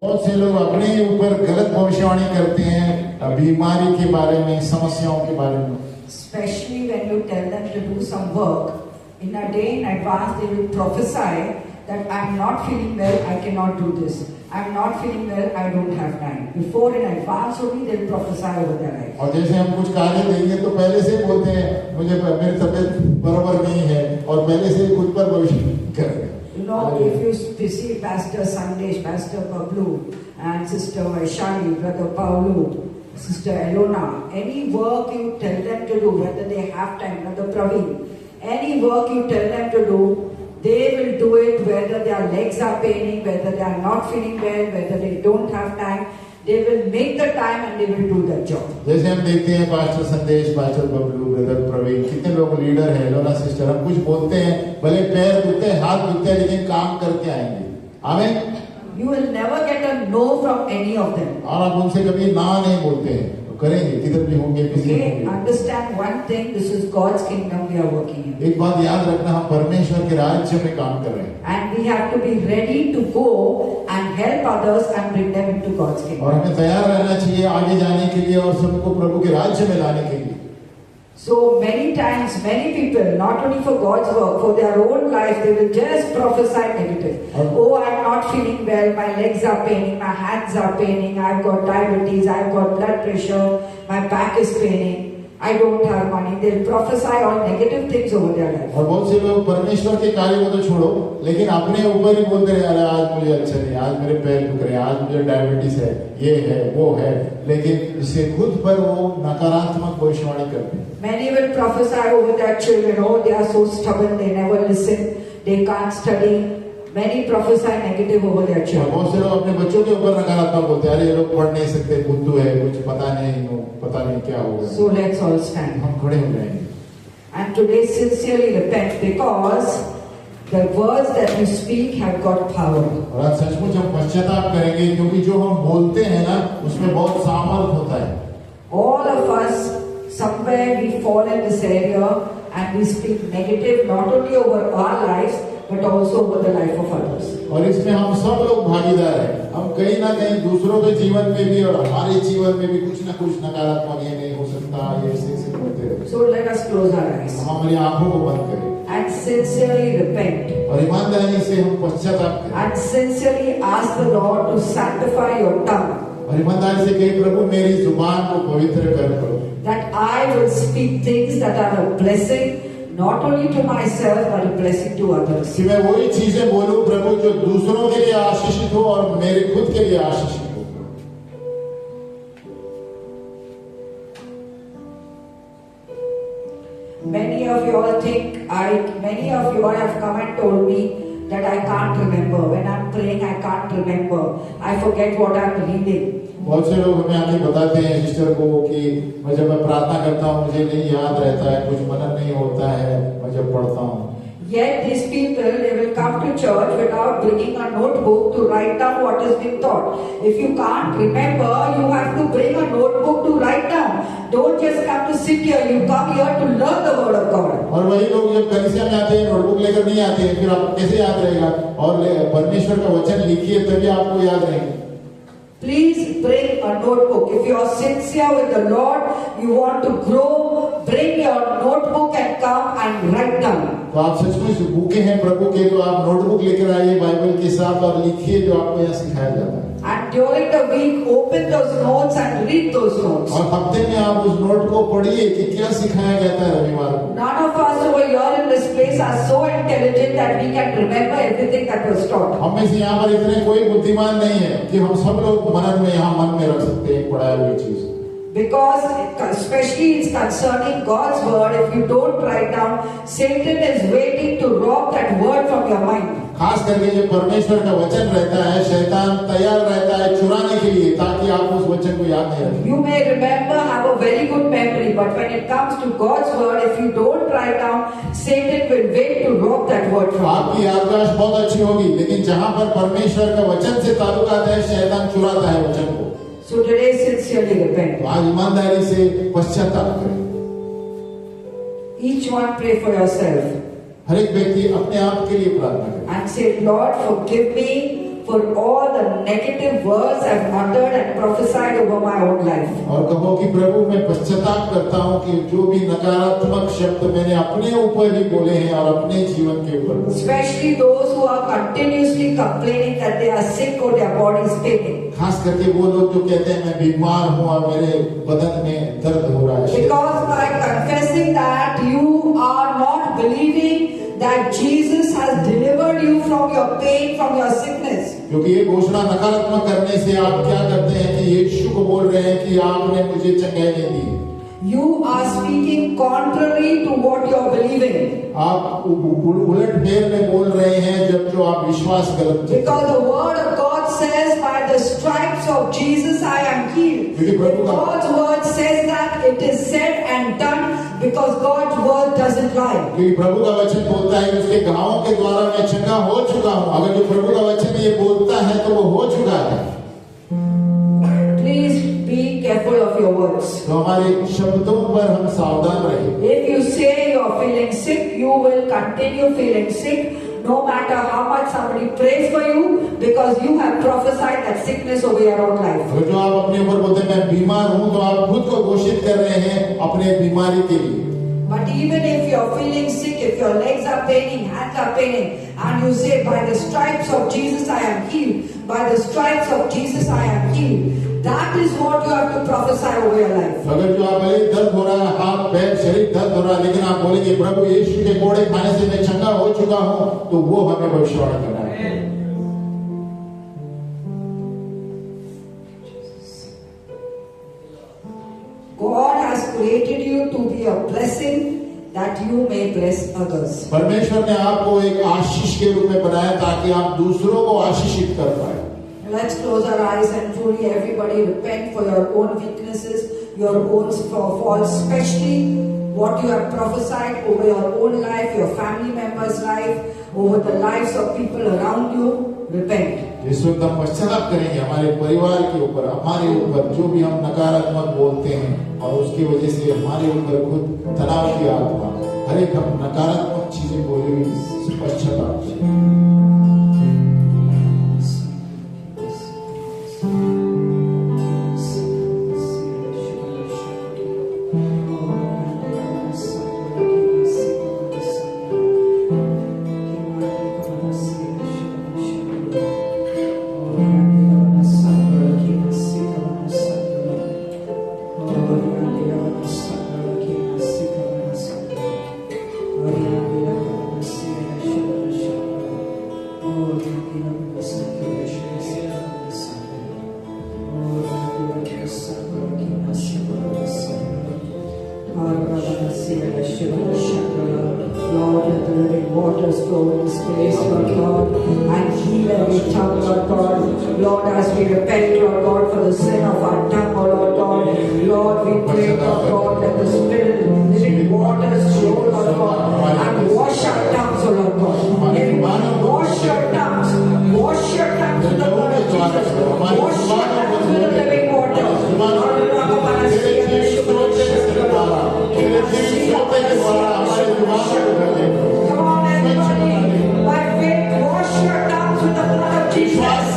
बहुत से लोग अपने ही ऊपर गलत भविष्यवाणी करते हैं बीमारी के बारे में, समस्याओं के बारे में। Especially when you tell them to do some work, in a day in advance they will prophesy that I'm not feeling well, I cannot do this. I'm not feeling well, I don't have time. Before in advance only they will prophesy over their life. और जैसे हम कुछ कार्य देंगे तो पहले से बोलते हैं मुझे मेरी तबीयत बराबर नहीं है और पहले से खुद पर भविष्य करेंगे। You know, if you see Pastor Sandesh, Pastor Pablu, and Sister Vaishali, Brother Paulu, Sister Elona, any work you tell them to do, whether they have time, Brother Praveen, any work you tell them to do, they will do it whether their legs are paining, whether they are not feeling well, whether they don't have time. They will make the time and they will do the job. जैसे हम देखते हैं pastor संदेश, pastor Bablu, brother Praveen, कितने लोग leader हैं, लोना sister, हम कुछ बोलते हैं, भले पैर दुखते हैं, हाथ दुखते हैं, लेकिन काम करके आएंगे। आमीन। You will never get a no from any of them. और आप उनसे कभी ना नहीं बोलते हैं, तो करेंगे, किधर भी होंगे, किसी Okay, होंगे। understand one thing, this is God's kingdom we are working in. एक बात याद रखना, हम परमेश्वर के राज्य में काम कर रहे हैं। And we have to be ready to go and help others and bring them into God's kingdom. और हमें तैयार रहना चाहिए आगे जाने के लिए और सबको प्रभु के राज्य में लाने के लिए। So many times, many people, not only for God's work, for their own life, they will just prophesy negative. Oh, I'm not feeling well, my legs are paining, my hands are paining, I've got diabetes, I've got blood pressure, my back is paining, I don't have money. They'll prophesy all negative things over their life. और बहुत से लोग परमेश्वर के कार्य को तो छोड़ो, लेकिन अपने ऊपर ही बोलते रहे, अरे आज मुझे अच्छा नहीं, आज मेरे पैर दुख रहे हैं, आज मुझे डायबिटीज है, ये है, वो है, लेकिन इससे खुद पर वो नकारात्मक भविष्यवाणी करते हैं। Many will prophesy over their children. Oh, they are so stubborn, they never listen, they can't study. Many prophesy negative over their children. बहुत से लोग अपने बच्चों के ऊपर नकारात्मक बोलते हैं, अरे ये लोग पढ़ नहीं सकते, बुद्धू है, कुछ पता नहीं क्या होगा। So let's all stand. हम खड़े हो जाएंगे। And today sincerely repent, because the words that you speak have got power. और आज सचमुच हम पश्चाताप करेंगे, क्योंकि जो हम बोलते हैं ना, उसमें बहुत सामर्थ होता है। All of us, somewhere we fall in this area and we speak negative not only over our lives but also over the life of others. और इसमें हम सब लोग भागीदार हैं। हम कहीं ना कहीं दूसरों के जीवन में भी और हमारे जीवन में भी कुछ ना कुछ नकारात्मक, ये नहीं हो सकता, ये ऐसे करते हैं। So let us close our eyes हम हमारी आंखों को बंद करें and sincerely repent और ईमानदारी से हम पश्चाताप करें and sincerely ask the Lord to sanctify your tongue, और ईमानदारी से कहें, प्रभु मेरी जुबान को पवित्र कर दो, that I will speak things that are a blessing not only to myself but a blessing to others. कि मैं वही चीजें बोलूं प्रभु जो दूसरों के लिए आशीषित हो और मेरे खुद के लिए आशीषित हो। Many of you all have come and told me that I can't remember. When I'm praying, I can't remember. I forget what I'm reading. बहुत से लोग हमें आके बताते हैं सिस्टर को कि मैं जब मैं प्रार्थना करता हूँ मुझे नहीं याद रहता है, कुछ मनन नहीं होता है मैं जब पढ़ता हूँ। Yet these people, they will come to church without bringing a notebook to write down what has been taught. If you can't remember, you have to bring a notebook to write down. Don't just come to sit here. You come here to learn the word of God. और वही लोग जब कलीसिया में आते हैं notebook लेकर नहीं आते हैं, फिर आपको कैसे याद रहेगा? और परमेश्वर का वचन लिखिए तभी आपको याद रहेगा। Please bring a notebook. If you are sincere with the Lord, you want to grow, bring your notebook and come and write down. तो आप सचमुच भूखे हैं प्रभु के, तो आप नोटबुक लेकर आइए बाइबल के साथ और लिखिए जो आपको यहाँ सिखाया जाता है। And during the week, open those notes and read those notes. और हफ्ते में आप उस नोट को पढ़िए कि क्या सिखाया जाता है रविवार को। None of us over here in this place are so intelligent that we can remember everything that was taught. हम में से यहाँ पर इतने कोई बुद्धिमान नहीं है कि हम सब लोग मनन में यहाँ मन में रख सकते हैं पढ़ाई हुई चीज। Because especially it's concerning God's word, if you don't write down, Satan is waiting to rob that word from your mind. खास करके जो परमेश्वर का वचन रहता है, शैतान तैयार रहता है चुराने के लिए, ताकि आप उस वचन को याद नहीं रखें। You may remember, have a very good memory, but when it comes to God's word, if you don't write down, Satan will wait to rob that word from you. आपकी याददाश्त बहुत अच्छी होगी, लेकिन जहाँ पर परमेश्वर का वचन से ताल्लुक आता है, शैतान चुराता है वचन को। So today, sincerely repent. तो आज ईमानदारी से पश्चाताप करें। Each one pray for yourself. हर एक व्यक्ति अपने आप के लिए प्रार्थना करे And say, Lord, forgive me for all the negative words I've uttered and prophesied over my own life. और कहो कि प्रभु मैं पश्चाताप करता हूँ कि जो भी नकारात्मक शब्द मैंने अपने ऊपर ही बोले हैं और अपने जीवन के ऊपर बोले। Especially those who are continuously complaining that they are sick or their body is paining. खास करके वो लोग जो कहते हैं मैं बीमार हूँ और मेरे बदन में दर्द हो रहा है। Because by confessing that you are not believing that Jesus has delivered you from your pain, from your sickness. क्योंकि ये घोषणा नकारात्मक करने से आप क्या करते हैं कि यीशु को बोल रहे हैं कि आपने मुझे चंगाई नहीं दी। You are speaking contrary to what you are believing. आप उलट फेर में बोल रहे हैं जब जो आप विश्वास गलत। Because the word of God says, by the stripes of Jesus I am healed. God's word says that it is said and done because God's word doesn't lie. क्योंकि प्रभु का वचन बोलता है कि उसके घावों के द्वारा मैं चंगा हो चुका हूँ। अगर जो प्रभु का वचन ये बोलता है तो वो हो चुका है। Please be careful of your words. तो हमारे शब्दों पर हम सावधान रहें। If you say you are feeling sick, you will continue feeling sick, no matter how much somebody prays for you, because you have prophesied that sickness over your own life. अगर जो आप अपने ऊपर बोलते हैं मैं बीमार हूँ तो आप खुद को घोषित कर रहे हैं अपने बीमारी के लिए। But even if you are feeling sick, if your legs are paining, hands are paining, and you say, by the stripes of Jesus I am healed, by the stripes of Jesus I am healed, that is what you have to prophesy over your life. अगर जो आप बोले दर्द हो रहा है, हाथ पैर शरीर दर्द हो रहा है, लेकिन आप बोलेंगे प्रभु यीशु के कोड़े खाने से मैं चंगा हो चुका हूँ, तो वो हमें भविष्यवाणी करना है। God has created you to be a blessing that you may bless others. परमेश्वर ने आपको एक आशीष के रूप में बनाया ताकि आप दूसरों को आशीषित कर पाए। Let's close our eyes and truly everybody repent for your own weaknesses, your own faults, especially what you have prophesied over your own life, your family members' life, over the lives of people around you. Repent. इस वक्त हम पश्चाताप करेंगे हमारे परिवार के ऊपर, हमारे ऊपर जो भी हम नकारात्मक बोलते हैं और उसकी वजह से हमारे ऊपर खुद तनाव की आत्मा, हर एक हम नकारात्मक चीजें बोले हुए पश्चाताप करें। Lord, let the living waters flow in this place, Lord God, and heal every tongue, Lord God. Lord, as we repent, Lord God, for the sin of our tongue, oh Lord God, Lord, we pray, Lord God, that the Spirit, living waters flow, Lord God, and wash our tongues, oh Lord God. Wash your tongues, wash your tongues with the blood of Jesus, wash your tongues with the living waters. Come on, everybody, by faith, wash your tongues with the blood of Jesus. Wash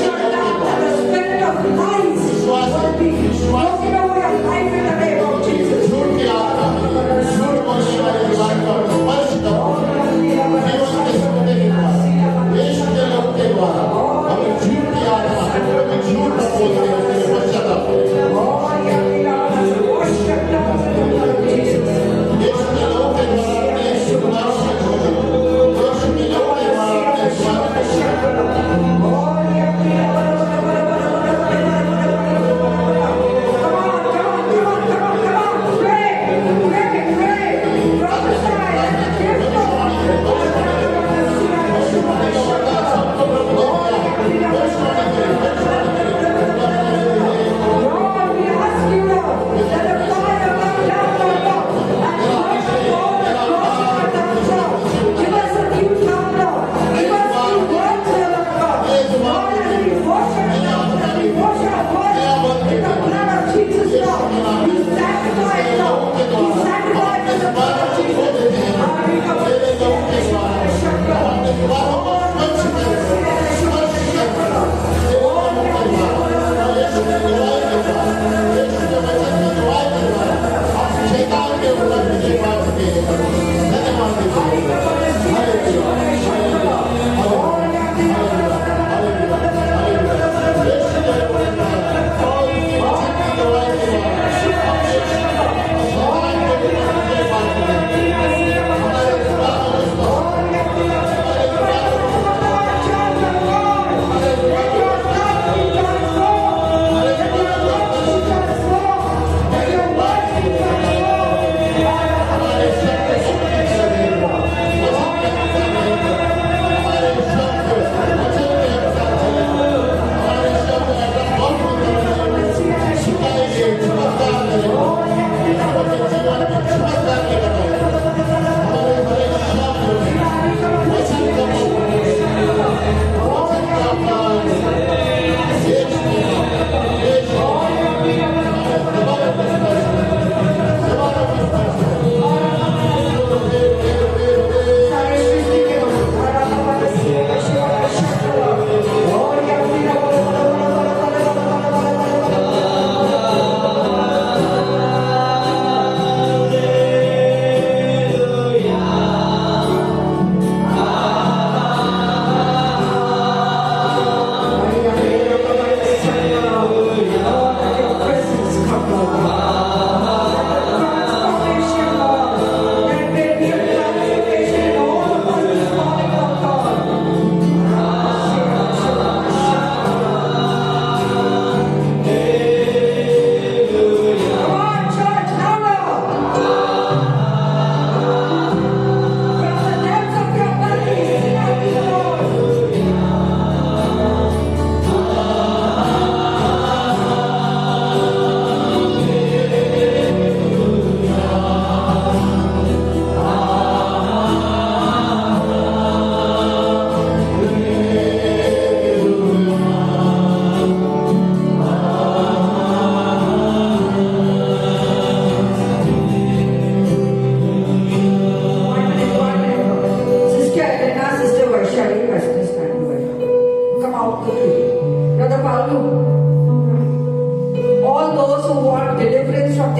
your tongues, and the spirit of lies will be broken over your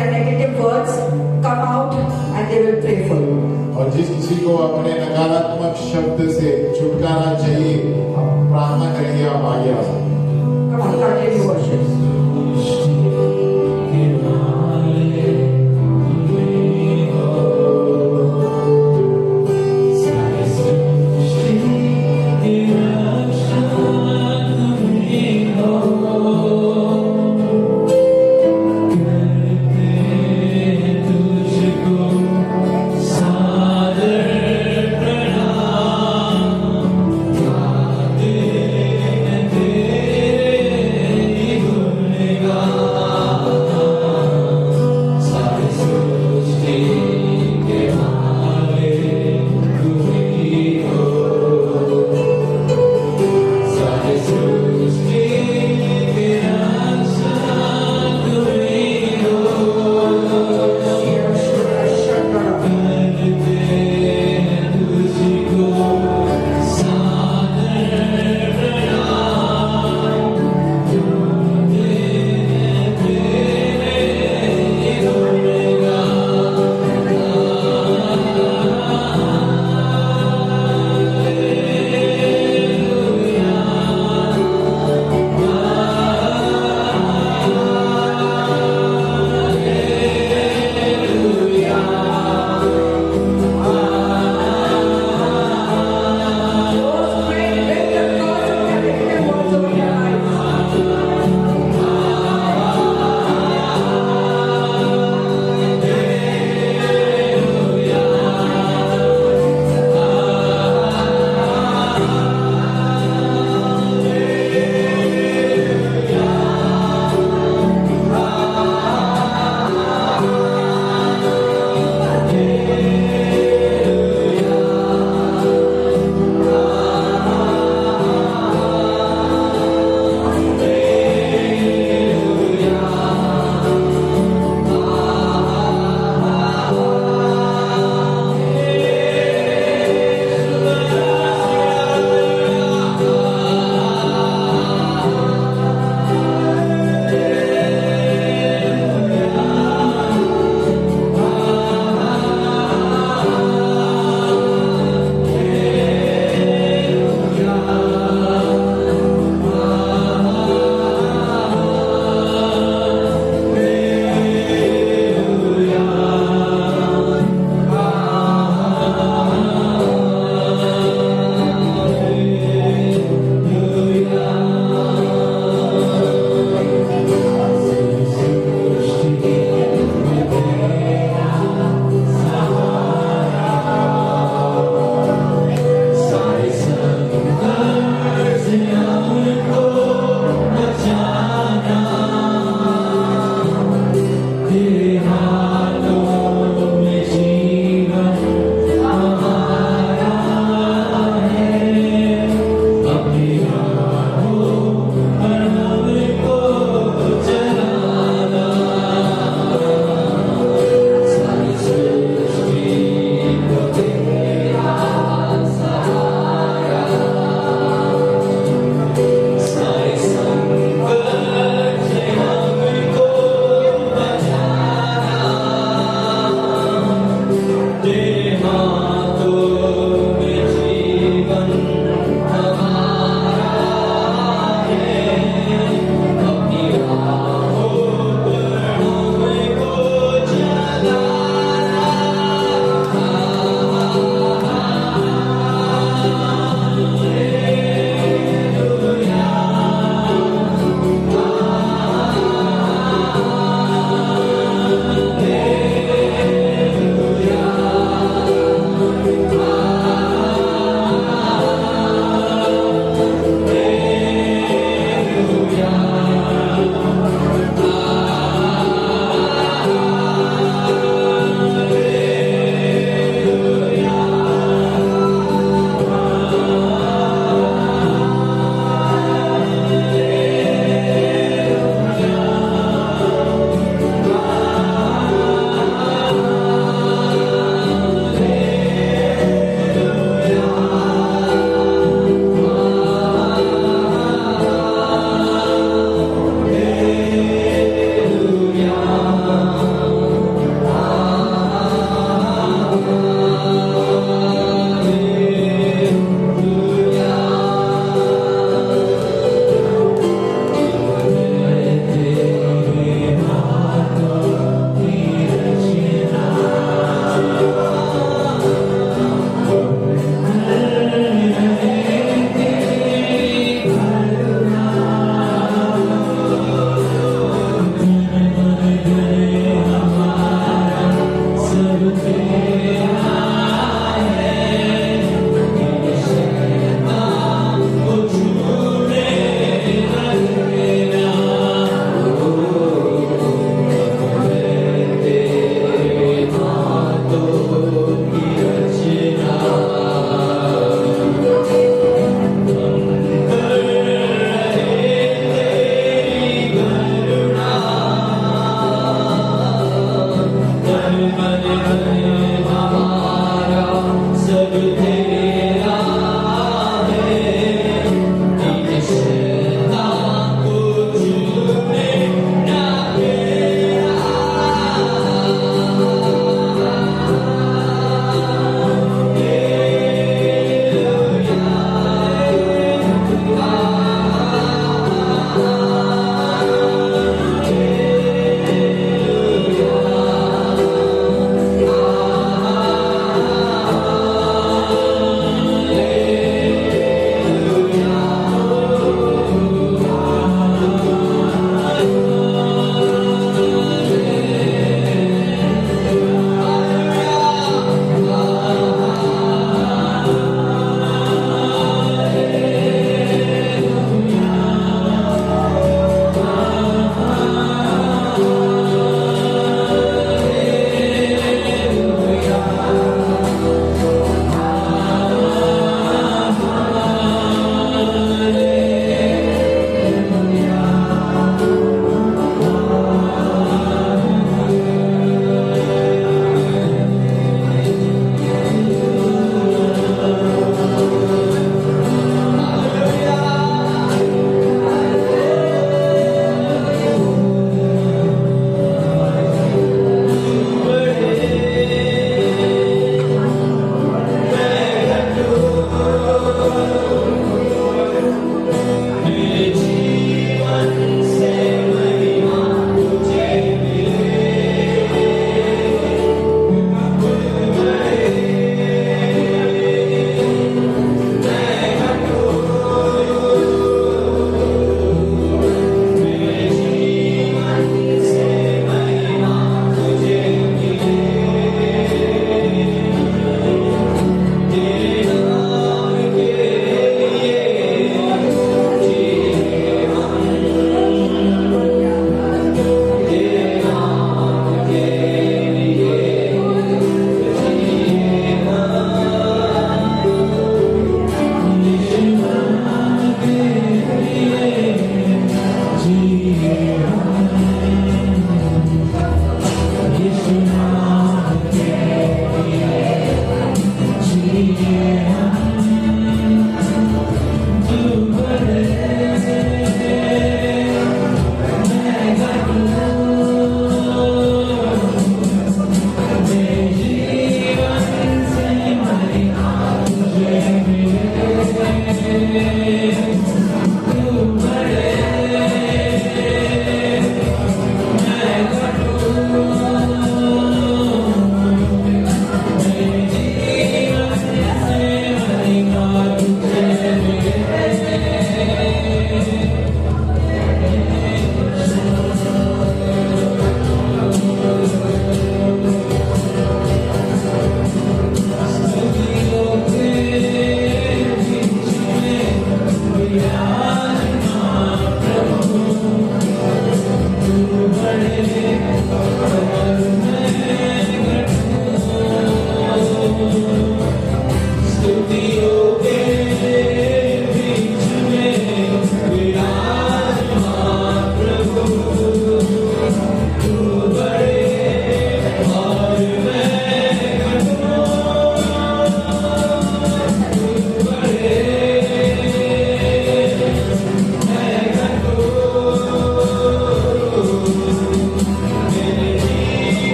their negative words, come out and they will pray for you. और जिस किसी को अपने नकारात्मक शब्द से छुटकारा चाहिए, आप प्रार्थना करेंगे, आप आगे आ सकते हैं।